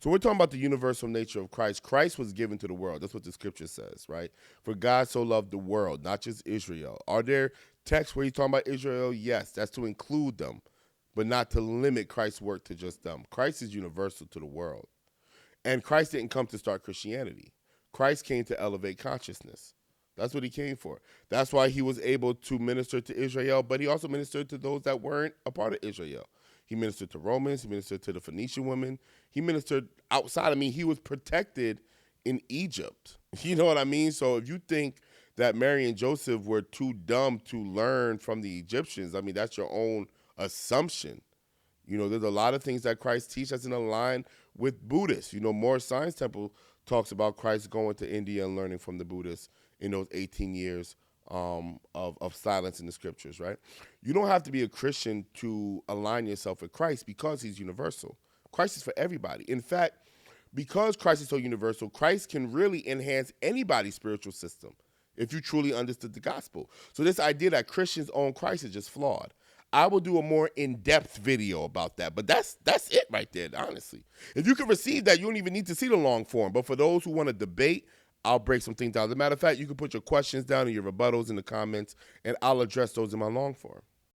So we're talking about the universal nature of Christ. Christ was given to the world. That's what the scripture says, right? For God so loved the world, not just Israel. Are there texts where he's talking about Israel? Yes, that's to include them, but not to limit Christ's work to just them. Christ is universal to the world. And Christ didn't come to start Christianity. Christ came to elevate consciousness. That's what he came for. That's why he was able to minister to Israel, but he also ministered to those that weren't a part of Israel. He ministered to Romans, he ministered to the Phoenician women, he ministered outside. I mean, he was protected in Egypt. You know what I mean? So if you think that Mary and Joseph were too dumb to learn from the Egyptians, I mean, that's your own assumption. You know, there's a lot of things that Christ teaches that's in line with Buddhists. You know, Moorish Science Temple talks about Christ going to India and learning from the Buddhists in those 18 years of silence in the scriptures, right? You don't have to be a Christian to align yourself with Christ because he's universal. Christ is for everybody. In fact, because Christ is so universal, Christ can really enhance anybody's spiritual system if you truly understood the gospel. So this idea that Christians own Christ is just flawed. I will do a more in-depth video about that, but that's it right there, honestly. If you can receive that, you don't even need to see the long form. But for those who want to debate, I'll break some things down. As a matter of fact, you can put your questions down and your rebuttals in the comments, and I'll address those in my long form.